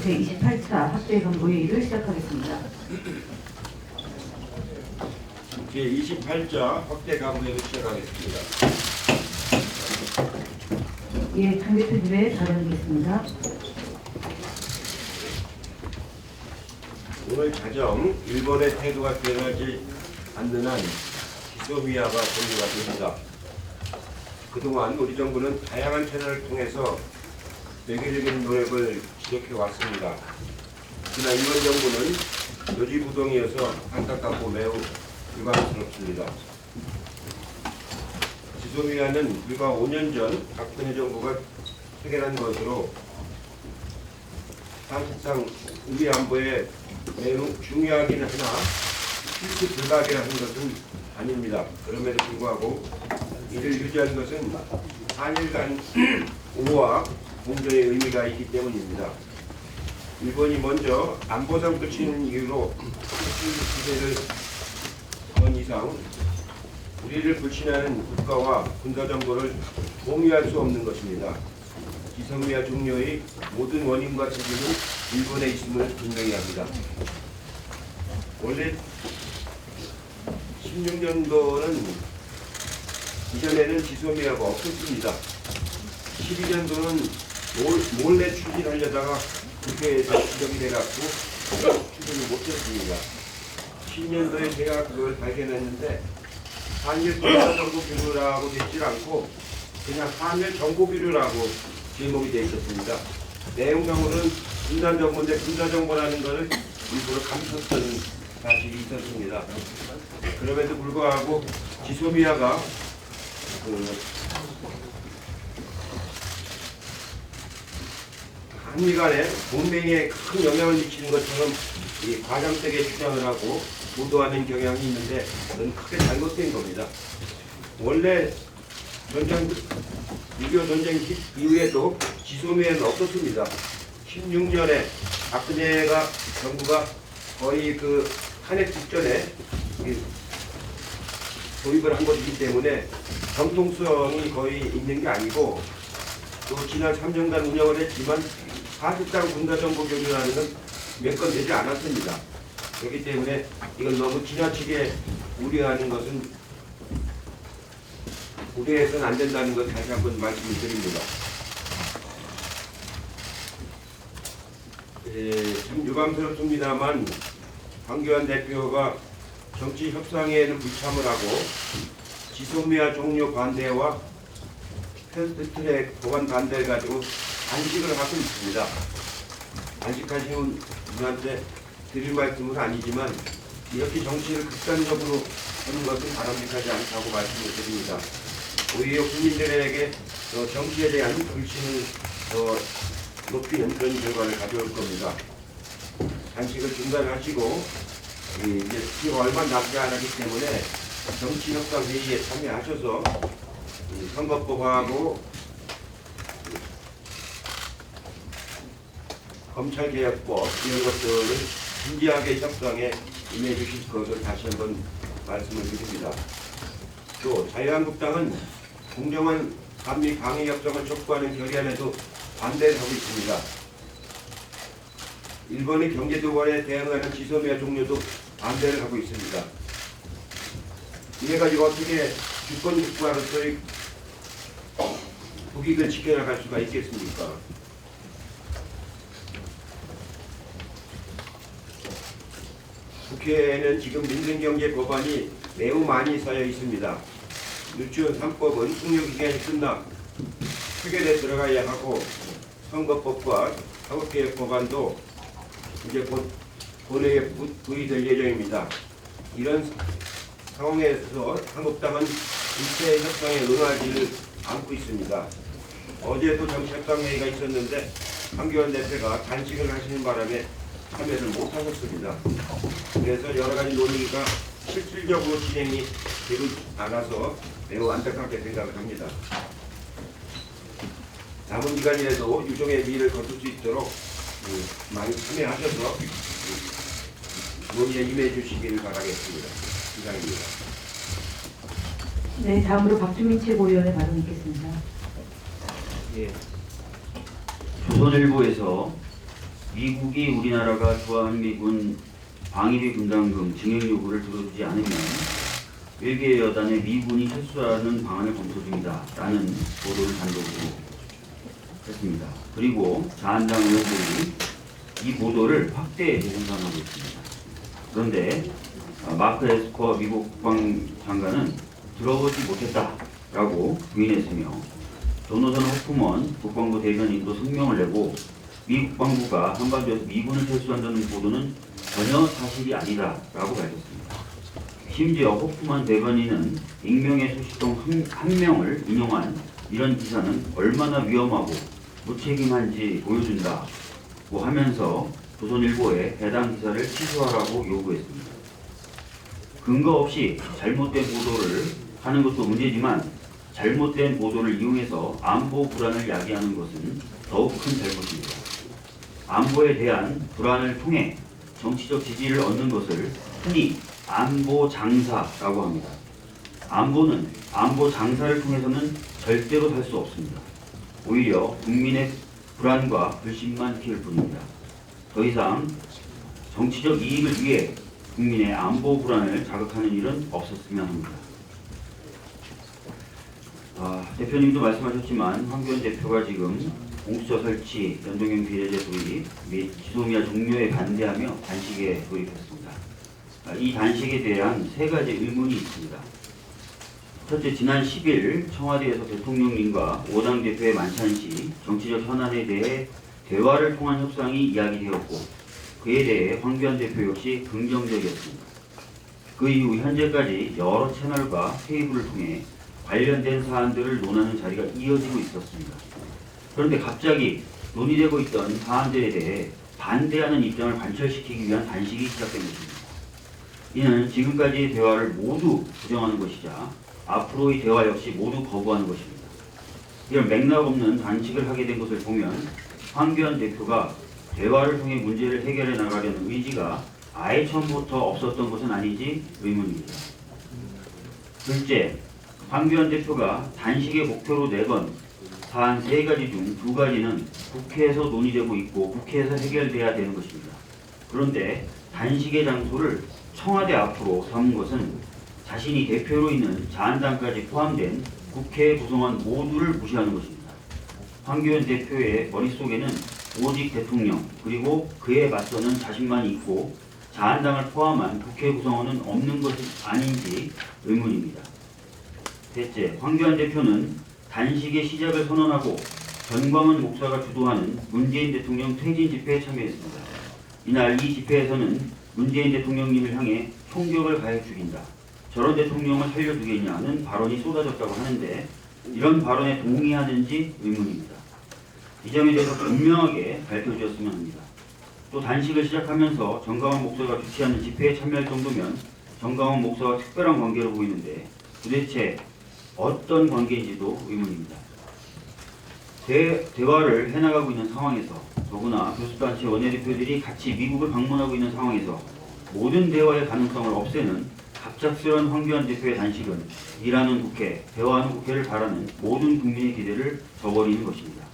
제28차 학대경보회의를 시작하겠습니다. 제28차 확대강의를 시작하겠습니다. 예, 장 대표님의 발언이겠습니다. 오늘 자정 일본의 태도가 변하지 않는 한 지소미아가 종료가 됩니다. 그동안 우리 정부는 다양한 채널을 통해서 외교적인 노력을 지속해 왔습니다. 그러나 이번 정부는 요지부동이어서 안타깝고 매우 유감스럽습니다. 지소미아는 불과 5년 전 박근혜 정부가 체결한 것으로 사실상 우리 안보에 매우 중요하긴 하나 필수 불가결한 것은 아닙니다. 그럼에도 불구하고 이를 유지한 것은 한일간 우호와 공존의 의미가 있기 때문입니다. 일본이 먼저 안보상 붙이는 이유로 기세를 건 이상 우리를 불신하는 국가와 군사정보를 공유할 수 없는 것입니다. 지소미아 종료의 모든 원인과 책임은 일본에 있음을 분명히 합니다. 원래 16년도는 이전에는 지소미아가 없었습니다. 12년도는 몰래 추진하려다가 국회에서 지적이 돼갖고 추진을 못했습니다. 10년도에 제가 그걸 발견했는데 한일 군사정보비료라고 되질 않고 그냥 한일 정보비료라고 제목이 되어 있었습니다. 내용상으로는 군사정보인데 군사정보라는 것을 일부러 감췄던 사실이 있었습니다. 그럼에도 불구하고 지소미아가 한미 간의 동맹에 큰 영향을 미치는 것처럼 과장되게 주장을 하고 보도하는 경향이 있는데 그건 크게 잘못된 겁니다. 원래 6.25 전쟁 이후에도 지소미아는 없었습니다. 16년에 박근혜가 정부가 거의 한 해 직전에 도입을 한 것이기 때문에 정통성이 거의 있는 게 아니고 또 지난 3년간 운영을 했지만 사실상 군사정보 교류라는 건 몇 건 되지 않았습니다. 그렇기 때문에 이건 너무 지나치게 우려하는 것은 우려해서는 안 된다는 것 다시 한번 말씀을 드립니다. 좀 유감스럽습니다만 황교안 대표가 정치 협상에는 불참을 하고 지소미아 종료 반대와 패스트트랙 보관 반대를 가지고 단식을 하고 있습니다. 단식하시는 분한테 드릴 말씀은 아니지만 이렇게 정치를 극단적으로 하는 것은 바람직하지 않다고 말씀을 드립니다. 오히려 국민들에게 정치에 대한 불신을 높이는 그런 결과를 가져올 겁니다. 단식을 중단하시고 이제 시가 얼마 남지 않았기 때문에 정치협상회의에 참여하셔서 선거법하고 검찰개혁법 이런 것들을 진지하게 협상에 임해 주실 것을 다시 한번 말씀을 드립니다. 또 자유한국당은 공정한 한미 방위협정을 촉구하는 결의안에도 반대를 하고 있습니다. 일본의 경제도발에 대응하는 지소미아 종료도 반대를 하고 있습니다. 이래가지고 어떻게 주권국가로서의 국익을 지켜나갈 수가 있겠습니까? 국회에는 지금 민생경제 법안이 매우 많이 쌓여 있습니다. 유치원 3법은 숙려기간이 끝나 표결에 들어가야 하고 선거법과 사법개혁 법안도 이제 곧 본회의에 부의될 예정입니다. 이런 상황에서 한국당은 일체 협상에 응하지를 않고 있습니다. 어제도 정치협상회의가 있었는데 황교안 대표가 단식을 하시는 바람에 참여를 못하셨습니다. 그래서 여러 가지 논의가 실질적으로 진행이 되지 않아서 매우 안타깝게 생각을 합니다. 남은 기간이라도 유종의 미를 거둘 수 있도록 많이 참여하셔서 논의에 임해 주시기를 바라겠습니다. 이상입니다. 네, 다음으로 박주민 최고위원의 발언 있겠습니다. 예. 조선일보에서 미국이 우리나라가 주한미군 방위비 분담금 증액 요구를 들어주지 않으면 외계 여단에 미군이 철수하는 방안을 검토 중이다 라는 보도를 단독으로 했습니다. 그리고 자한당 의원들이 이 보도를 확대 재생산하고 있습니다. 그런데 마크 에스퍼 미국 국방장관은 들어보지 못했다라고 부인했으며 조너선 호프먼 국방부 대변인도 성명을 내고 미 국방부가 한반도에서 미군을 철수한다는 보도는 전혀 사실이 아니다라고 밝혔습니다. 심지어 호프먼 대변인은 익명의 소식통 한 명을 인용한 이런 기사는 얼마나 위험하고 무책임한지 보여준다고 하면서 조선일보에 해당 기사를 취소하라고 요구했습니다. 근거 없이 잘못된 보도를 하는 것도 문제지만 잘못된 보도를 이용해서 안보 불안을 야기하는 것은 더욱 큰 잘못입니다. 안보에 대한 불안을 통해 정치적 지지를 얻는 것을 흔히 안보 장사라고 합니다. 안보는 안보 장사를 통해서는 절대로 살 수 없습니다. 오히려 국민의 불안과 불신만 키울 뿐입니다. 더 이상 정치적 이익을 위해 국민의 안보 불안을 자극하는 일은 없었으면 합니다. 대표님도 말씀하셨지만 황교안 대표가 지금 공수처 설치, 연동형 비례제 도입 및 지소미아 종료에 반대하며 단식에 돌입했습니다. 이 단식에 대한 세 가지 의문이 있습니다. 첫째, 지난 10일 청와대에서 대통령님과 5당 대표의 만찬 시 정치적 현안에 대해 대화를 통한 협상이 이야기되었고 그에 대해 황교안 대표 역시 긍정적이었습니다. 그 이후 현재까지 여러 채널과 테이블을 통해 관련된 사안들을 논하는 자리가 이어지고 있었습니다. 그런데 갑자기 논의되고 있던 사안들에 대해 반대하는 입장을 관철시키기 위한 단식이 시작된 것입니다. 이는 지금까지의 대화를 모두 부정하는 것이자 앞으로의 대화 역시 모두 거부하는 것입니다. 이런 맥락 없는 단식을 하게 된 것을 보면 황교안 대표가 대화를 통해 문제를 해결해 나가려는 의지가 아예 처음부터 없었던 것은 아닌지 의문입니다. 둘째, 황교안 대표가 단식의 목표로 내건 사안 3가지 중 2가지는 국회에서 논의되고 있고 국회에서 해결돼야 되는 것입니다. 그런데 단식의 장소를 청와대 앞으로 삼은 것은 자신이 대표로 있는 자한당까지 포함된 국회 구성원 모두를 무시하는 것입니다. 황교안 대표의 머릿속에는 오직 대통령 그리고 그에 맞서는 자신만 있고 자한당을 포함한 국회 구성원은 없는 것이 아닌지 의문입니다. 셋째, 황교안 대표는 단식의 시작을 선언하고 전광훈 목사가 주도하는 문재인 대통령 퇴진 집회에 참여했습니다. 이날 이 집회에서는 문재인 대통령님을 향해 총격을 가해 죽인다, 저런 대통령을 살려두겠냐는 발언이 쏟아졌다고 하는데 이런 발언에 동의하는지 의문입니다. 이 점에 대해서 분명하게 밝혀주셨으면 합니다. 또 단식을 시작하면서 정광훈 목사가 주최하는 집회에 참여할 정도면 정광훈 목사와 특별한 관계로 보이는데 도대체 어떤 관계인지도 의문입니다. 대화를 해나가고 있는 상황에서 더구나 교수단체 원내대표들이 같이 미국을 방문하고 있는 상황에서 모든 대화의 가능성을 없애는 갑작스러운 황교안 대표의 단식은 일하는 국회, 대화하는 국회를 바라는 모든 국민의 기대를 저버리는 것입니다.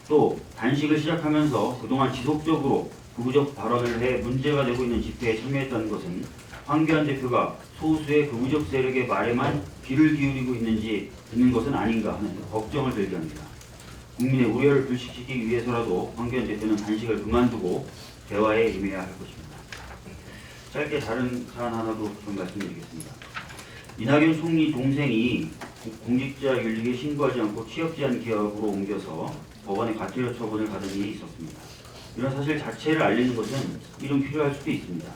또 단식을 시작하면서 그동안 지속적으로 극우적 발언을 해 문제가 되고 있는 집회에 참여했다는 것은 황교안 대표가 소수의 극우적 세력의 말에만 귀를 기울이고 있는 것은 아닌가 하는 걱정을 들게 합니다. 국민의 우려를 불식시키기 위해서라도 황교안 대표는 단식을 그만두고 대화에 임해야 할 것입니다. 짧게 다른 사안 하나도 좀 말씀드리겠습니다. 이낙연 총리 동생이 공직자 윤리에 신고하지 않고 취업 제한 기업으로 옮겨서 법원에 과태료 처분을 받은 일이 있었습니다. 이런 사실 자체를 알리는 것은 이름 필요할 수도 있습니다.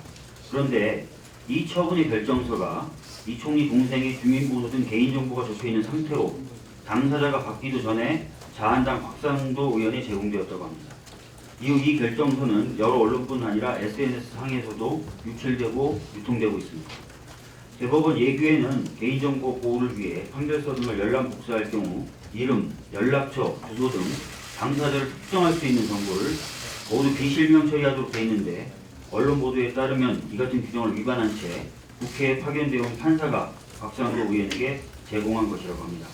그런데 이 처분의 결정서가 이 총리 동생의 주민번호 등 개인정보가 적혀있는 상태로 당사자가 받기도 전에 자한당 박상도 의원에 제공되었다고 합니다. 이후 이 결정서는 여러 언론뿐 아니라 SNS상에서도 유출되고 유통되고 있습니다. 대법원 예규에는 개인정보 보호를 위해 판결서 등을 열람 복사할 경우 이름, 연락처, 주소 등 당사자를 특정할 수 있는 정보를 모두 비실명 처리하도록 되어 있는데 언론 보도에 따르면 이 같은 규정을 위반한 채 국회에 파견되어 온 판사가 박상도 의원에게 제공한 것이라고 합니다.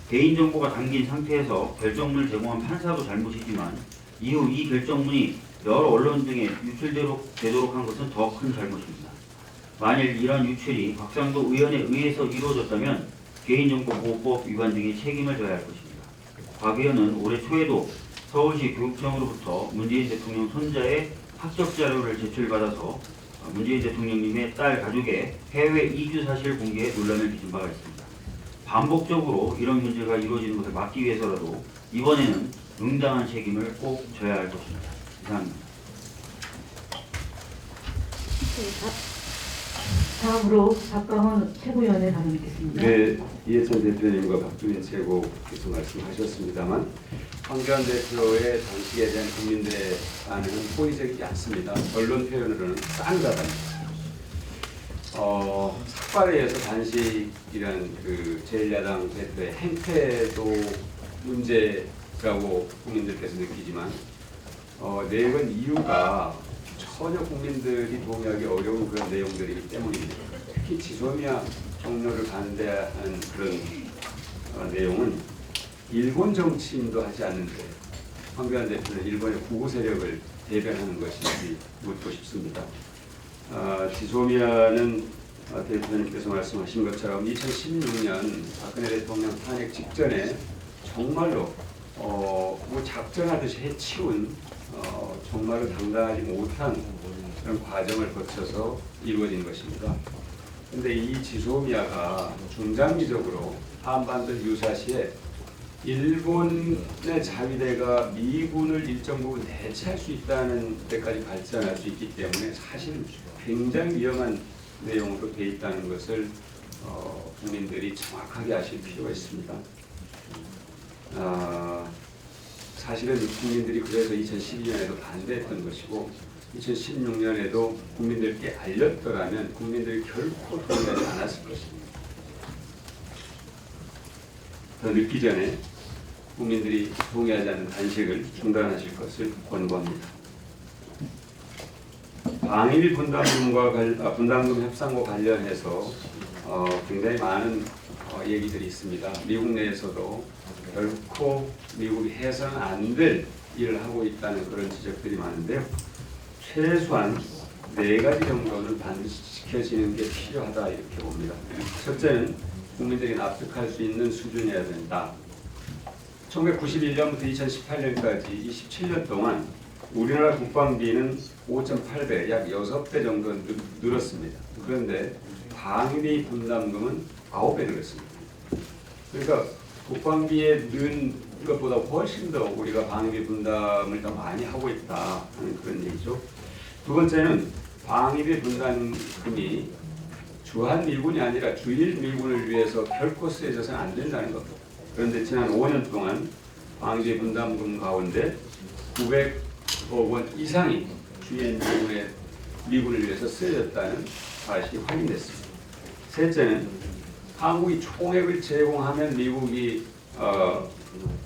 개인정보가 담긴 상태에서 결정문을 제공한 판사도 잘못이지만 이후 이 결정문이 여러 언론 등에 유출되도록 한 것은 더 큰 잘못입니다. 만일 이러한 유출이 곽상도 의원에 의해서 이루어졌다면 개인정보보호법 위반 등의 책임을 져야 할 것입니다. 곽 의원은 올해 초에도 서울시 교육청으로부터 문재인 대통령 손자의 학적 자료를 제출받아서 문재인 대통령님의 딸 가족의 해외 이주 사실 공개에 논란을 빚은 바가 있습니다. 반복적으로 이런 문제가 이루어지는 것을 막기 위해서라도 이번에는 응당한 책임을 꼭 져야 할 것입니다. 이상입니다. 다음으로 박광원 최고위원의 발언 듣겠습니다. 네, 이해찬 대표님과 박주민 최고께서 말씀하셨습니다만 황교안 대표의 단식에 대한 국민들의 반응은 호의적이지 않습니다. 언론 표현으로는 싸늘하답니다. 삭발에 의해서 단식이란 그 제1야당 대표의 행태도 문제라고 국민들께서 느끼지만 내건 이유가 전혀 국민들이 동의하기 어려운 그런 내용들이기 때문입니다. 특히 지소미아 종료를 반대하는 그런 내용은 일본 정치인도 하지 않는데 황교안 대표는 일본의 구구 세력을 대변하는 것인지 묻고 싶습니다. 지소미아는 대표님께서 말씀하신 것처럼 2016년 박근혜 대통령 탄핵 직전에 정말로 뭐 작전하듯이 해치운 정말로 당당하지 못한 그런 과정을 거쳐서 이루어진 것입니다. 그런데 이 지소미아가 중장기적으로 한반도 유사시에 일본의 자위대가 미군을 일정 부분 대체할 수 있다는 데까지 발전할 수 있기 때문에 사실 굉장히 위험한 내용으로 되어 있다는 것을 국민들이 정확하게 아실 필요가 있습니다. 사실은 국민들이 그래서 2012년에도 반대했던 것이고 2016년에도 국민들께 알렸더라면 국민들이 결코 동의하지 않았을 것입니다. 더 늦기 전에 국민들이 동의하지 않는 단식을 중단하실 것을 권고합니다. 방위비 분담금 협상과 관련해서 굉장히 많은 얘기들이 있습니다. 미국 내에서도 결코 미국이 해서는 안 될 일을 하고 있다는 그런 지적들이 많은데요. 최소한 4가지 정도는 반드시 지켜지는 게 필요하다 이렇게 봅니다. 첫째는 국민들이 납득할 수 있는 수준이어야 된다. 1991년부터 2018년까지 27년 동안 우리나라 국방비는 5.8배, 약 6배 정도 늘었습니다. 그런데 방위비 분담금은 9배 늘었습니다. 그러니까 국방비에 는 것보다 훨씬 더 우리가 방위비 분담을 더 많이 하고 있다 하는 그런 얘기죠. 두 번째는 방위비 분담금이 주한 미군이 아니라 주일 미군을 위해서 결코 쓰여져서는 안 된다는 겁니다. 그런데 지난 5년 동안 방위비 분담금 가운데 900억 원 이상이 주일 미군을 위해서 쓰여졌다는 사실이 확인됐습니다. 셋째는 한국이 총액을 제공하면 미국이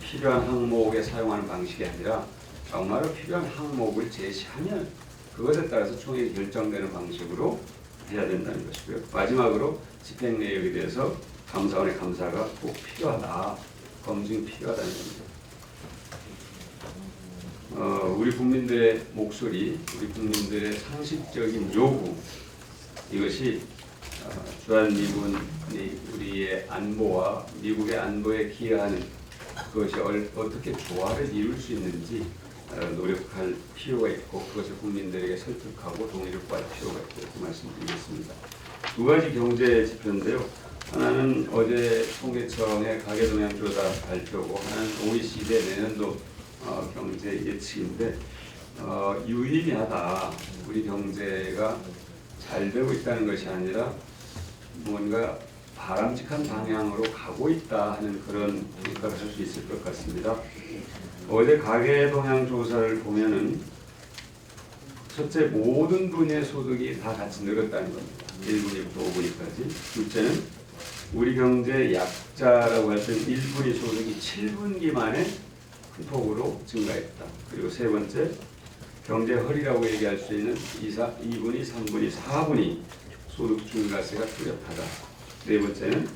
필요한 항목에 사용하는 방식이 아니라 정말로 필요한 항목을 제시하면 그것에 따라서 총액이 결정되는 방식으로 해야 된다는 것이고요. 마지막으로 집행 내역에 대해서 감사원의 감사가 꼭 필요하다, 검증이 필요하다는 겁니다. 우리 국민들의 목소리, 우리 국민들의 상식적인 요구, 이것이 주한미군이 우리의 안보와 미국의 안보에 기여하는 그것이 어떻게 조화를 이룰 수 있는지 노력할 필요가 있고 그것을 국민들에게 설득하고 동의를 구할 필요가 있고 이렇게 말씀드리겠습니다. 2가지 경제 지표인데요. 하나는 어제 통계청의 가계동향조사 발표고 하나는 OECD 내년도 경제 예측인데 유의미하다. 우리 경제가 잘 되고 있다는 것이 아니라 뭔가 바람직한 방향으로 가고 있다 하는 그런 평가를 할 수 있을 것 같습니다. 어제 가계동향조사를 보면은 첫째, 모든 분야의 소득이 다 같이 늘었다는 겁니다. 1분위부터 5분위까지. 둘째는 우리 경제 약자라고 할 때는 1분위 소득이 7분기 만에 큰 폭으로 증가했다. 그리고 세 번째, 경제 허리라고 얘기할 수 있는 2분위, 3분위, 4분위 소득 증가세가 뚜렷하다. 네 번째는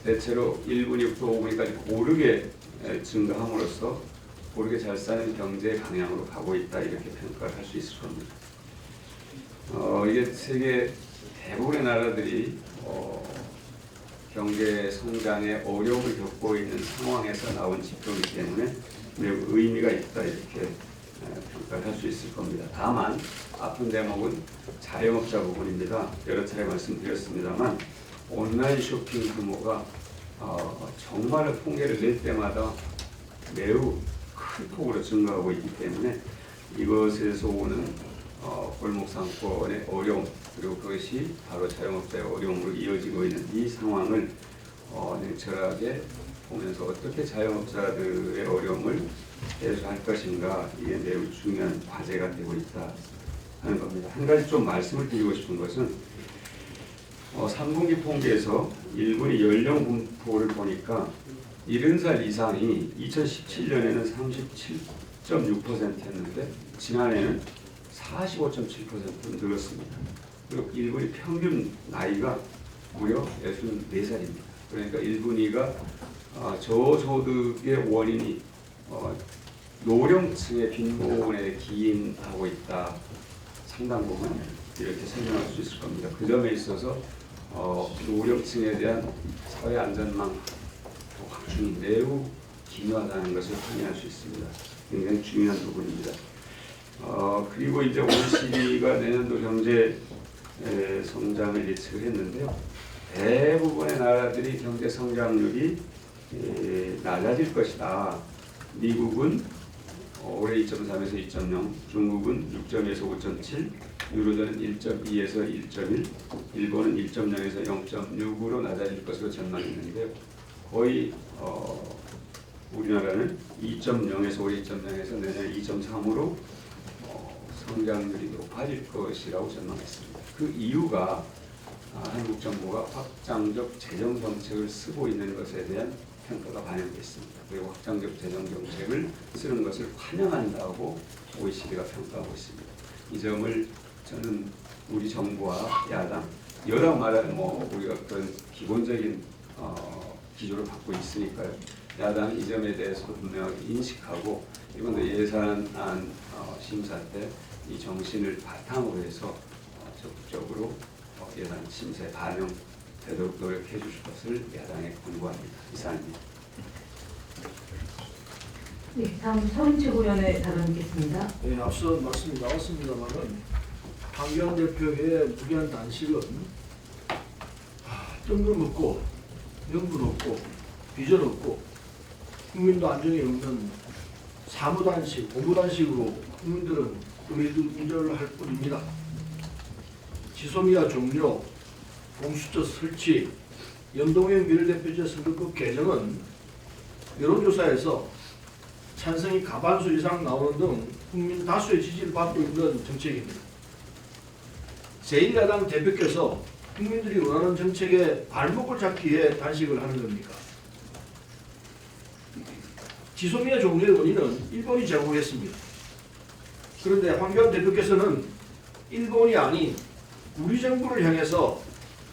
대체로 1분위부터 5분위까지 고르게 증가함으로써 고르게 잘 사는 경제 방향으로 가고 있다 이렇게 평가를 할 수 있을 겁니다. 이게 세계 대부분의 나라들이 경제 성장에 어려움을 겪고 있는 상황에서 나온 지표이기 때문에 매우 의미가 있다 이렇게 평가를 할 수 있을 겁니다. 다만 아픈 대목은 자영업자 부분입니다. 여러 차례 말씀드렸습니다만 온라인 쇼핑 규모가 정말 통계를 낼 때마다 매우 큰 폭으로 증가하고 있기 때문에 이것에서 오는 골목 상권의 어려움 그리고 그것이 바로 자영업자의 어려움으로 이어지고 있는 이 상황을 냉철하게 보면서 어떻게 자영업자들의 어려움을 해소할 것인가 이게 매우 중요한 과제가 되고 있다 하는 겁니다. 한 가지 좀 말씀을 드리고 싶은 것은 3분기 통계에서 일본의 연령 분포를 보니까 70살 이상이 2017년에는 37.6%였는데 지난해는 45.7% 늘었습니다. 그리고 일본의 평균 나이가 무려 64살입니다. 그러니까 일본이가 저소득의 원인이 노령층의 빈곤에 기인하고 있다. 상당 부분 이렇게 설명할 수 있을 겁니다. 그 점에 있어서 노령층에 대한 사회 안전망 확충이 매우 기묘하다는 것을 확인할 수 있습니다. 굉장히 중요한 부분입니다. 그리고 이제 OECD가 내년도 경제 성장을 예측을 했는데요. 대부분의 나라들이 경제 성장률이 낮아질 것이다. 미국은 올해 2.3에서 2.0, 중국은 6.2에서 5.7, 유로존은 1.2에서 1.1, 일본은 1.0에서 0.6으로 낮아질 것으로 전망했는데요. 거의 우리나라는 2.0에서 올해 2.0에서 내년 2.3으로 성장률이 높아질 것이라고 전망했습니다. 그 이유가 한국 정부가 확장적 재정 정책을 쓰고 있는 것에 대한 평가가 반영되어 있습니다. 그리고 확장적 재정 정책을 쓰는 것을 환영한다고 OECD가 평가하고 있습니다. 이 점을 저는 우리 정부와 야당 여러 말하는 우리가 그런 기본적인 기조를 갖고 있으니까요. 야당 이 점에 대해서도 분명하게 인식하고 이번에 예산안 심사 때 이 정신을 바탕으로 해서 적극적으로 예산 심사에 반영되도록 노력해 주실 것을 야당에 권고합니다. 이상입니다. 네, 다음 서훈 최고위원의 답변 듣겠습니다. 네, 앞서 말씀이 나왔습니다만은 황교안 대표의 무리한 단식은 뜬금없고 명분 없고 비전 없고 국민도 안정이 없는 사무단식, 고무단식으로 국민들은 의문절할 뿐입니다. 지소미아 종료, 공수처 설치, 연동형 비례대표제 선거법 개정은 여론조사에서 찬성이 과반수 이상 나오는 등 국민 다수의 지지를 받고 있는 정책입니다. 제1야당 대표께서 국민들이 원하는 정책에 발목을 잡기 위해 단식을 하는 겁니까? 지소미아 종료의 원인은 일본이 제공했습니다. 그런데 황교안 대표께서는 일본이 아닌 우리 정부를 향해서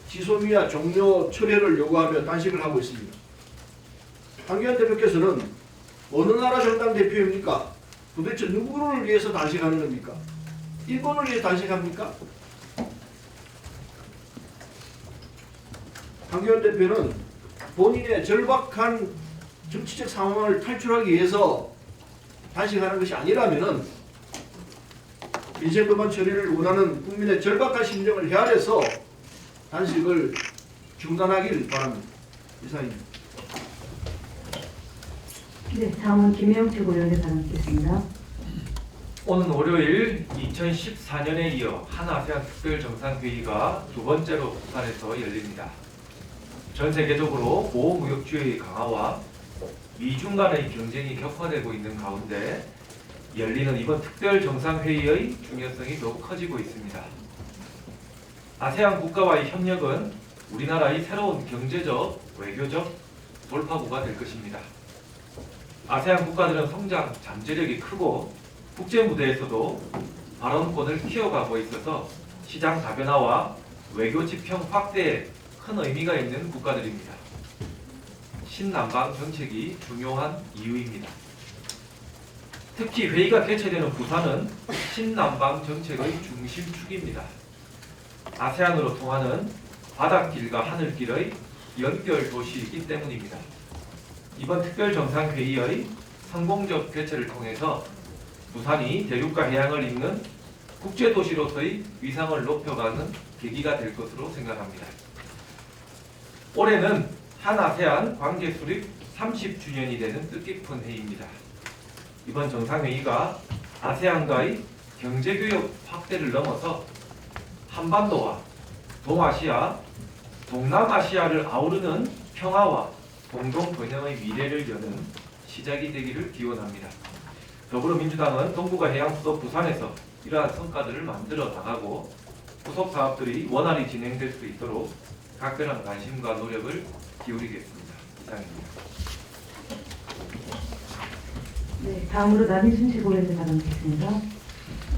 지소미아 종료 철회를 요구하며 단식을 하고 있습니다. 황교안 대표께서는 어느 나라 정당 대표입니까? 도대체 누구를 위해서 단식하는 겁니까? 일본을 위해서 단식합니까? 황교안 대표는 본인의 절박한 정치적 상황을 탈출하기 위해서 단식하는 것이 아니라면은 민생법안 처리를 원하는 국민의 절박한 심정을 헤아려서 단식을 중단하기를 바랍니다. 이상입니다. 네, 다음은 김혜영 최고위원의 답변 듣겠습니다. 오는 월요일 2014년에 이어 한아세안 특별정상회의가 두 번째로 부산에서 열립니다. 전 세계적으로 보호무역주의 강화와 미중 간의 경쟁이 격화되고 있는 가운데 열리는 이번 특별정상회의의 중요성이 더욱 커지고 있습니다. 아세안 국가와의 협력은 우리나라의 새로운 경제적, 외교적 돌파구가 될 것입니다. 아세안 국가들은 성장 잠재력이 크고 국제 무대에서도 발언권을 키워가고 있어서 시장 다변화와 외교 지평 확대에 큰 의미가 있는 국가들입니다. 신남방 정책이 중요한 이유입니다. 특히 회의가 개최되는 부산은 신남방 정책의 중심축입니다. 아세안으로 통하는 바닷길과 하늘길의 연결 도시이기 때문입니다. 이번 특별정상회의의 성공적 개최를 통해서 부산이 대륙과 해양을 잇는 국제도시로서의 위상을 높여가는 계기가 될 것으로 생각합니다. 올해는 한아세안 관계 수립 30주년이 되는 뜻깊은 해입니다. 이번 정상회의가 아세안과의 경제교역 확대를 넘어서 한반도와 동아시아, 동남아시아를 아우르는 평화와 공동번영의 미래를 여는 시작이 되기를 기원합니다. 더불어민주당은 동북아 해양 수도 부산에서 이러한 성과들을 만들어 나가고 후속 사업들이 원활히 진행될 수 있도록 각별한 관심과 노력을 기울이겠습니다. 이상입니다. 네, 다음으로 남인순 최고위원을 받아뵙겠습니다.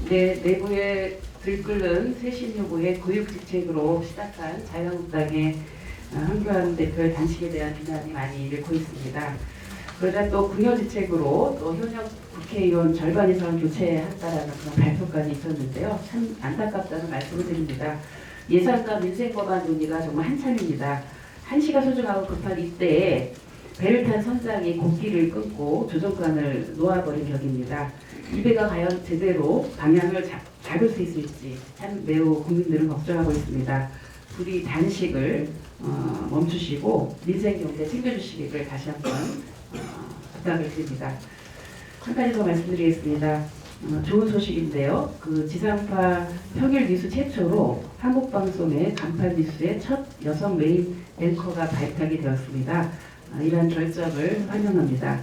네, 내부에 들끓는 쇄신 요구의 고육지책으로 시작한 자유한국당의 황교안 대표의 단식에 대한 비난이 많이 일고 있습니다. 그러자 또 궁여지책으로 또 현역 국회의원 절반 이상을 교체한다라는 그런 발표까지 있었는데요. 참 안타깝다는 말씀을 드립니다. 예산과 민생법안 논의가 정말 한참입니다. 한시가 소중하고 급한 이때에 배를 탄 선장이 곡기를 끊고 조종관을 놓아버린 격입니다. 이 배가 과연 제대로 방향을 잡을 수 있을지 참 매우 국민들은 걱정하고 있습니다. 부디 단식을 멈추시고 민생 경제 챙겨주시기를 다시 한번 부탁을 드립니다. 한 가지 더 말씀드리겠습니다. 좋은 소식인데요. 그 지상파 평일 뉴스 최초로 한국방송의 간판 뉴스의 첫 여성 메인 앵커가 발탁이 되었습니다. 이러한 결정을 환영합니다.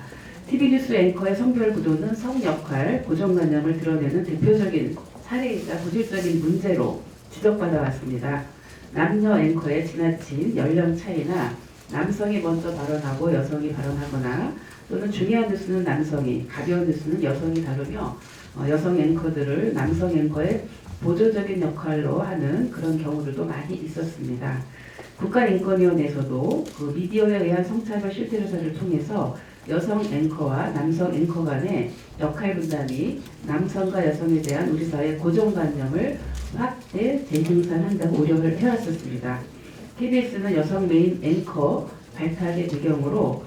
TV뉴스 앵커의 성별 구조는 성 역할, 고정관념을 드러내는 대표적인 사례이자 고질적인 문제로 지적받아 왔습니다. 남녀 앵커의 지나친 연령 차이나 남성이 먼저 발언하고 여성이 발언하거나 또는 중요한 뉴스는 남성이, 가벼운 뉴스는 여성이 다루며 여성 앵커들을 남성 앵커의 보조적인 역할로 하는 그런 경우들도 많이 있었습니다. 국가인권위원회에서도 그 미디어에 의한 성차별 실태조사를 통해서 여성 앵커와 남성 앵커 간의 역할 분담이 남성과 여성에 대한 우리 사회의 고정관념을 확대 재생산한다고 우려를 해왔었습니다. KBS는 여성 메인 앵커 발탁의 배경으로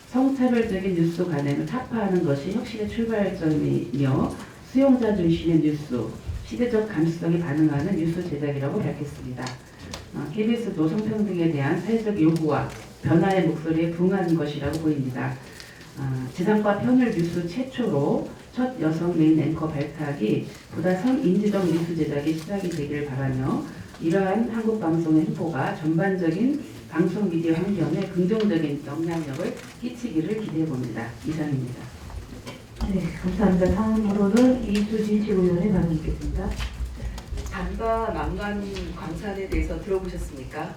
성차별적인 뉴스 관행을 타파하는 것이 혁신의 출발점이며 수용자 중심의 뉴스, 시대적 감수성에 반응하는 뉴스 제작이라고 밝혔습니다. KBS도 성평등에 대한 사회적 요구와 변화의 목소리에 부응하는 것이라고 보입니다. 지상파 평일 뉴스 최초로 첫 여성 메인 앵커 발탁이 보다 성인지적 뉴스 제작이 시작이 되기를 바라며 이러한 한국방송의 행보가 전반적인 방송 미디어 환경에 긍정적인 영향력을 끼치기를 기대해 봅니다. 이상입니다. 네, 감사합니다. 다음으로는 이수진 최고위원을 받아뵙겠습니다. 단과 망간 광산에 대해서 들어보셨습니까?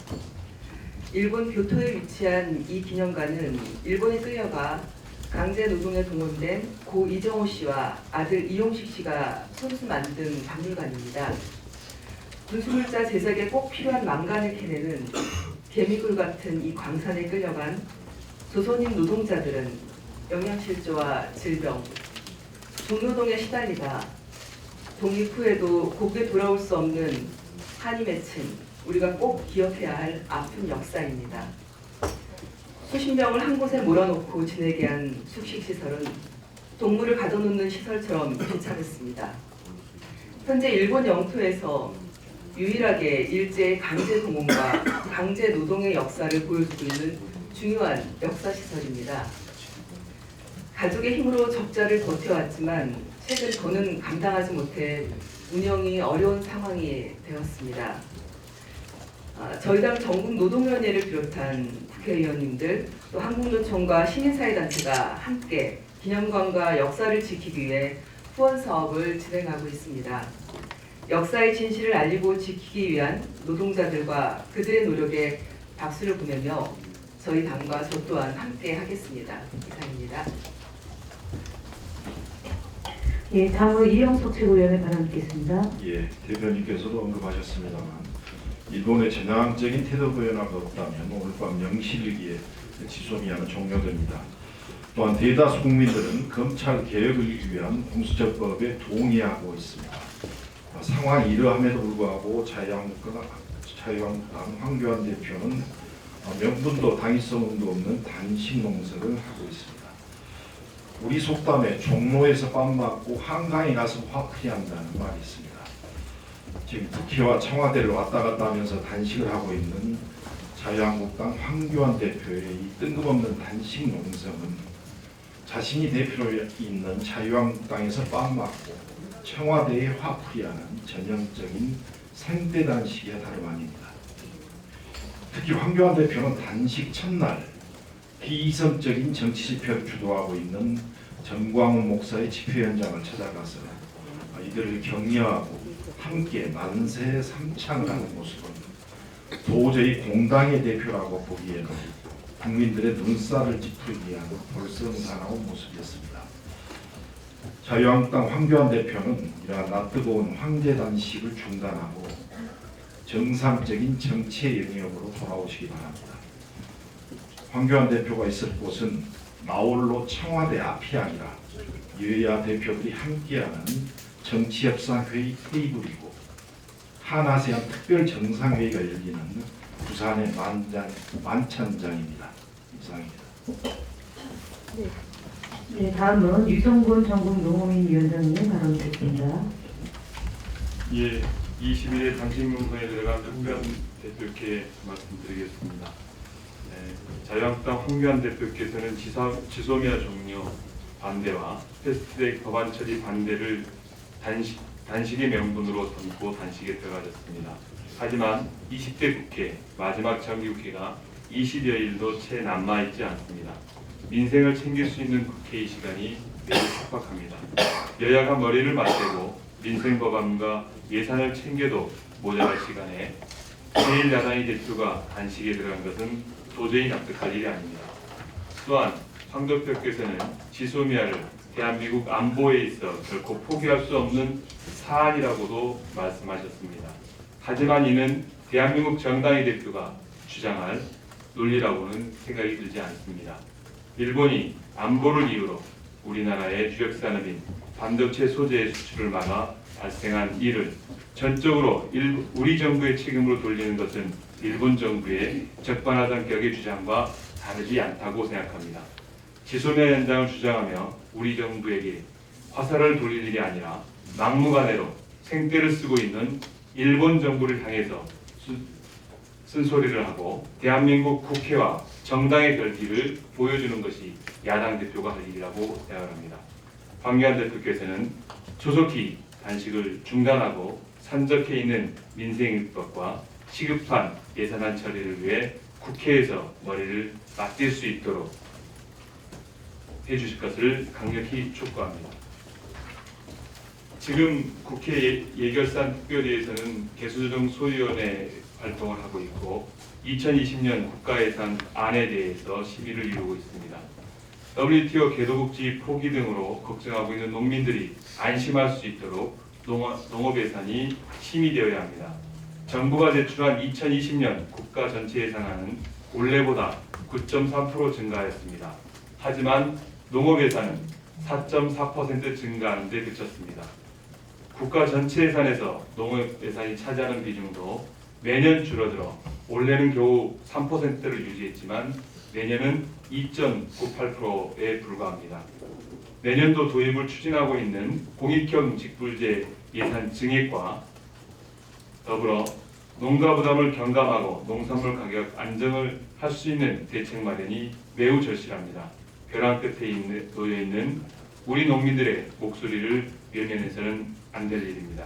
일본 교토에 위치한 이 기념관은 일본에 끌려가 강제 노동에 동원된 고 이정호 씨와 아들 이용식 씨가 손수 만든 박물관입니다. 군수물자 제작에 꼭 필요한 망간을 캐내는 개미굴 같은 이 광산에 끌려간 조선인 노동자들은 영양실조와 질병, 중노동에 시달리다 독립 후에도 고국에 돌아올 수 없는 한이 맺힌 우리가 꼭 기억해야 할 아픈 역사입니다. 수십 명을 한 곳에 몰아놓고 지내게 한 숙식시설은 동물을 가둬놓는 시설처럼 비참했습니다. 현재 일본 영토에서 유일하게 일제의 강제 동원과 강제 노동의 역사를 보여주고 있는 중요한 역사시설입니다. 가족의 힘으로 적자를 버텨왔지만 최근 더는 감당하지 못해 운영이 어려운 상황이 되었습니다. 저희 당 전국노동위원회를 비롯한 국회의원님들 또 한국노총과 시민사회단체가 함께 기념관과 역사를 지키기 위해 후원 사업을 진행하고 있습니다. 역사의 진실을 알리고 지키기 위한 노동자들과 그들의 노력에 박수를 보내며 저희 당과 저 또한 함께 하겠습니다. 이상입니다. 예, 다음으로 이영석 최고위원을 받아뵙겠습니다. 예, 대표님께서도 언급하셨습니다만 일본의 전향적인 태도 변화가 없다면 오늘 밤 0시 일기에 지소미아는 종료됩니다. 또한 대다수 국민들은 검찰 개혁을 위한 공수처법에 동의하고 있습니다. 상황이 이러함에도 불구하고 자유한국당 황교안 대표는 명분도 당위성도 없는 단식 농설을 하고 있습니다. 우리 속담에 종로에서 밥 맞고 한강에 가서 화풀이한다는 말이 있습니다. 지금 국회와 청와대를 왔다 갔다 하면서 단식을 하고 있는 자유한국당 황교안 대표의 이 뜬금없는 단식 농성은 자신이 대표로 있는 자유한국당에서 밥 맞고 청와대에 화풀이하는 전형적인 생떼 단식의 다름 아닙니다. 특히 황교안 대표는 단식 첫날 비이성적인 정치 집회를 주도하고 있는 정광훈 목사의 집회 현장을 찾아가서 이들을 격려하고 함께 만세 삼창을 하는 모습은 도저히 공당의 대표라고 보기에는 국민들의 눈살을 찌푸리기 위한 볼썽사나운 모습이었습니다. 자유한국당 황교안 대표는 이러한 낯뜨거운 황제 단식을 중단하고 정상적인 정치의 영역으로 돌아오시기 바랍니다. 황교안 대표가 있을 곳은 나홀로 청와대 앞이 아니라 여야 대표들이 함께하는 정치협상회의 테이블이고 한아세안 특별 정상회의가 열리는 부산의 만찬장입니다. 이상입니다. 네, 다음은 유성군 전국농어민위원장님 발언 듣겠습니다. 예, 21일 단식농성에 들어간 황교안 대표께 말씀드리겠습니다. 자유한국당 황교안 대표께서는 지소미아 종료 반대와 패스트트랙 법안 처리 반대를 단식의 명분으로 삼고 단식에 들어가셨습니다. 하지만 20대 국회 마지막 정기국회가 20여일도 채 남아있지 않습니다. 민생을 챙길 수 있는 국회의 시간이 매우 촉박합니다. 여야가 머리를 맞대고 민생 법안과 예산을 챙겨도 모자랄 시간에 제1야당의 대표가 단식에 들어간 것은 도저히 납득할 일이 아닙니다. 또한 황 대표께서는 지소미아를 대한민국 안보에 있어 결코 포기할 수 없는 사안이라고도 말씀하셨습니다. 하지만 이는 대한민국 정당의 대표가 주장할 논리라고는 생각이 들지 않습니다. 일본이 안보를 이유로 우리나라의 주력 산업인 반도체 소재의 수출을 막아 발생한 일을 전적으로 우리 정부의 책임으로 돌리는 것은 일본 정부의 적반하장 격의 주장과 다르지 않다고 생각합니다. 지소미아 현장을 주장하며 우리 정부에게 화살을 돌릴 일이 아니라 막무가내로 생떼를 쓰고 있는 일본 정부를 향해서 쓴소리를 하고 대한민국 국회와 정당의 결기를 보여주는 것이 야당 대표가 할 일이라고 생각합니다. 황교안 대표께서는 조속히 단식을 중단하고 산적해 있는 민생법과 시급한 예산안 처리를 위해 국회에서 머리를 맞댈 수 있도록 해주실 것을 강력히 촉구합니다. 지금 국회 예결산 특별위에서는 개수조정 소위원회 활동을 하고 있고 2020년 국가예산안에 대해서 심의를 이루고 있습니다. WTO 개도국지 포기 등으로 걱정하고 있는 농민들이 안심할 수 있도록 농업예산이 심의되어야 합니다. 정부가 제출한 2020년 국가 전체 예산안은 올해보다 9.3% 증가했습니다. 하지만 농업예산은 4.4% 증가하는 데 그쳤습니다. 국가 전체 예산에서 농업예산이 차지하는 비중도 매년 줄어들어 올해는 겨우 3%를 유지했지만 내년은 2.98%에 불과합니다. 내년도 도입을 추진하고 있는 공익형 직불제 예산 증액과 더불어 농가 부담을 경감하고 농산물 가격 안정을 할 수 있는 대책 마련이 매우 절실합니다. 벼랑 끝에 놓여 있는 우리 농민들의 목소리를 외면해서는 안 될 일입니다.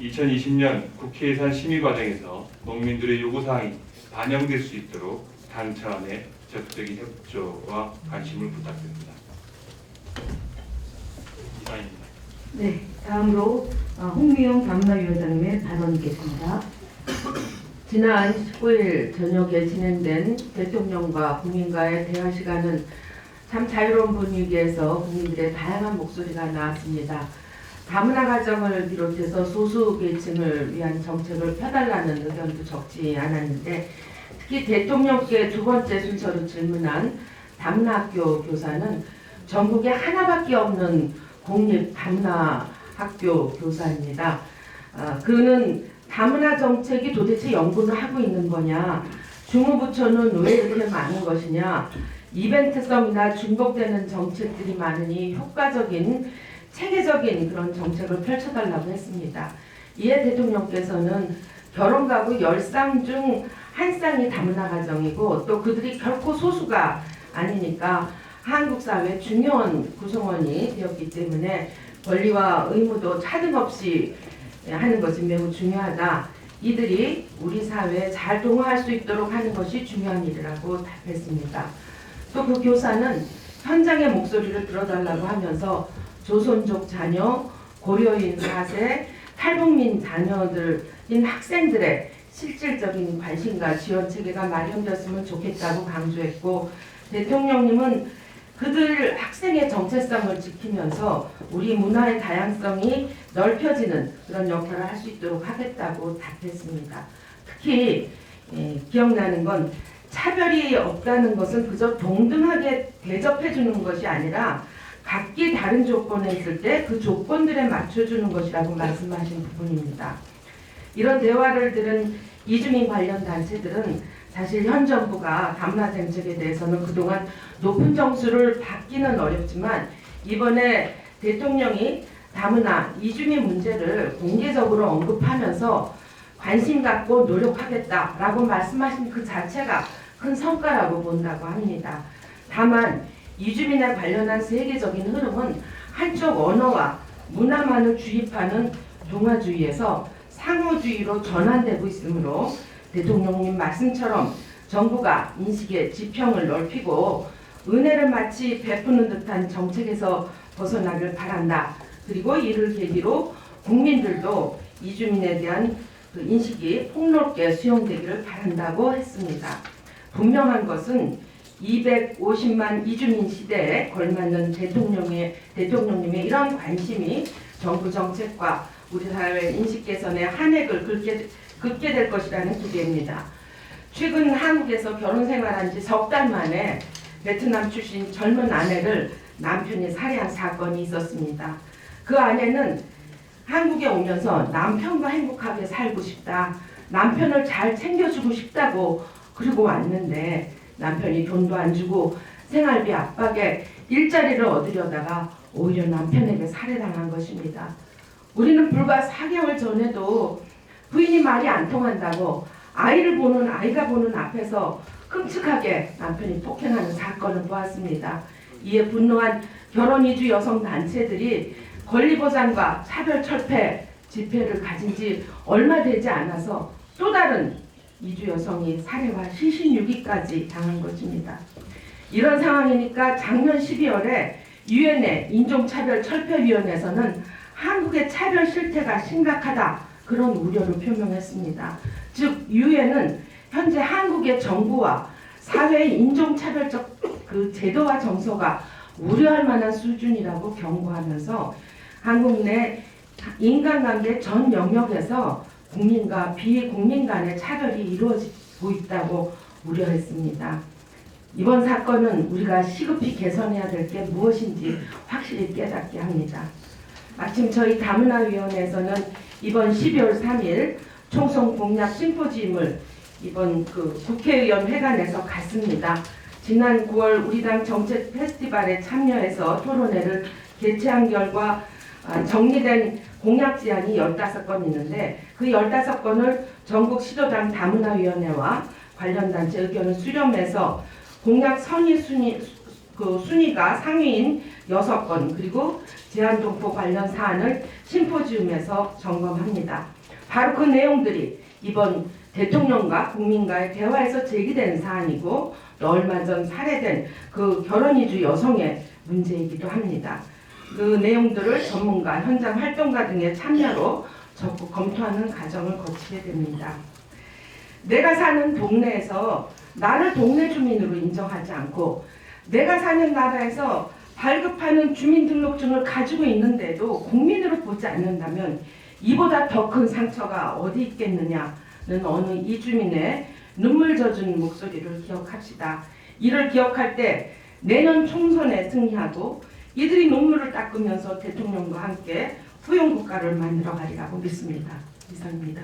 2020년 국회 예산 심의 과정에서 농민들의 요구사항이 반영될 수 있도록 당 차원의 적극적인 협조와 관심을 부탁드립니다. 이상입니다. 네, 다음으로 홍미영 감사위원장님의 발언 있겠습니다. 지난 19일 저녁에 진행된 대통령과 국민과의 대화 시간은 참 자유로운 분위기에서 국민들의 다양한 목소리가 나왔습니다. 다문화 가정을 비롯해서 소수계층을 위한 정책을 펴달라는 의견도 적지 않았는데 특히 대통령께 두 번째 순서로 질문한 다문화학교 교사는 전국에 하나밖에 없는 공립 다문화학교 교사입니다. 그는 다문화 정책이 도대체 연구를 하고 있는 거냐, 주무부처는 왜 이렇게 많은 것이냐, 이벤트성이나 중복되는 정책들이 많으니 효과적인 체계적인 그런 정책을 펼쳐달라고 했습니다. 이에 대통령께서는 결혼 가구 10쌍 중 1쌍이 다문화 가정이고 또 그들이 결코 소수가 아니니까 한국 사회 중요한 구성원이 되었기 때문에 권리와 의무도 차등 없이 하는 것이 매우 중요하다. 이들이 우리 사회에 잘 동화할 수 있도록 하는 것이 중요한 일이라고 답했습니다. 또 그 교사는 현장의 목소리를 들어달라고 하면서 조선족 자녀, 고려인 4세, 탈북민 자녀들인 학생들의 실질적인 관심과 지원 체계가 마련되었으면 좋겠다고 강조했고, 대통령님은 그들 학생의 정체성을 지키면서 우리 문화의 다양성이 넓혀지는 그런 역할을 할 수 있도록 하겠다고 답했습니다. 특히 기억나는 건 차별이 없다는 것은 그저 동등하게 대접해 주는 것이 아니라 각기 다른 조건에 있을 때 그 조건들에 맞춰주는 것이라고 말씀하신 부분입니다. 이런 대화를 들은 이주민 관련 단체들은 사실 현 정부가 다문화 정책에 대해서는 그동안 높은 점수를 받기는 어렵지만 이번에 대통령이 다문화 이주민 문제를 공개적으로 언급하면서 관심 갖고 노력하겠다라고 말씀하신 그 자체가 큰 성과라고 본다고 합니다. 다만 이주민에 관련한 세계적인 흐름은 한쪽 언어와 문화만을 주입하는 동아주의에서 상호주의로 전환되고 있으므로 대통령님 말씀처럼 정부가 인식의 지평을 넓히고 은혜를 마치 베푸는 듯한 정책에서 벗어나길 바란다. 그리고 이를 계기로 국민들도 이주민에 대한 그 인식이 폭넓게 수용되기를 바란다고 했습니다. 분명한 것은 250만 이주민 시대에 걸맞는 대통령님의 이런 관심이 정부 정책과 우리 사회 인식 개선에 한 획을 긋게 될 것이라는 기대입니다. 최근 한국에서 결혼 생활한 지 석 달 만에 베트남 출신 젊은 아내를 남편이 살해한 사건이 있었습니다. 그 아내는 한국에 오면서 남편과 행복하게 살고 싶다, 남편을 잘 챙겨주고 싶다고 그러고 왔는데 남편이 돈도 안 주고 생활비 압박에 일자리를 얻으려다가 오히려 남편에게 살해당한 것입니다. 우리는 불과 4개월 전에도 부인이 말이 안 통한다고 아이가 보는 앞에서 끔찍하게 남편이 폭행하는 사건을 보았습니다. 이에 분노한 결혼 이주 여성 단체들이 권리보장과 차별철폐 집회를 가진 지 얼마 되지 않아서 또 다른 이주 여성이 살해와 시신유기까지 당한 것입니다. 이런 상황이니까 작년 12월에 유엔의 인종차별철폐위원회에서는 한국의 차별 실태가 심각하다, 그런 우려를 표명했습니다. 즉 유엔은 현재 한국의 정부와 사회의 인종차별적 그 제도와 정서가 우려할 만한 수준이라고 경고하면서 한국 내 인간관계 전 영역에서 국민과 비국민 간의 차별이 이루어지고 있다고 우려했습니다. 이번 사건은 우리가 시급히 개선해야 될 게 무엇인지 확실히 깨닫게 합니다. 마침 저희 다문화위원회에서는 이번 12월 3일 총선 공약 심포지움을 이번 그 국회의원 회관에서 갔습니다. 지난 9월 우리 당 정책 페스티벌에 참여해서 토론회를 개최한 결과 정리된 공약 제안이 15건 있는데 그 15건을 전국 시도당 다문화위원회와 관련 단체 의견을 수렴해서 공약 순위가 상위인 6건 그리고 제안 동포 관련 사안을 심포지움에서 점검합니다. 바로 그 내용들이 이번 대통령과 국민과의 대화에서 제기된 사안이고 또 얼마 전 살해된 그 결혼 이주 여성의 문제이기도 합니다. 그 내용들을 전문가, 현장 활동가 등의 참여로 적극 검토하는 과정을 거치게 됩니다. 내가 사는 동네에서 나를 동네 주민으로 인정하지 않고 내가 사는 나라에서 발급하는 주민등록증을 가지고 있는데도 국민으로 보지 않는다면 이보다 더 큰 상처가 어디 있겠느냐는 어느 이주민의 눈물 젖은 목소리를 기억합시다. 이를 기억할 때 내년 총선에 승리하고 이들이 눈물을 닦으면서 대통령과 함께 후용 국가를 만들어 가리라고 믿습니다. 이상입니다.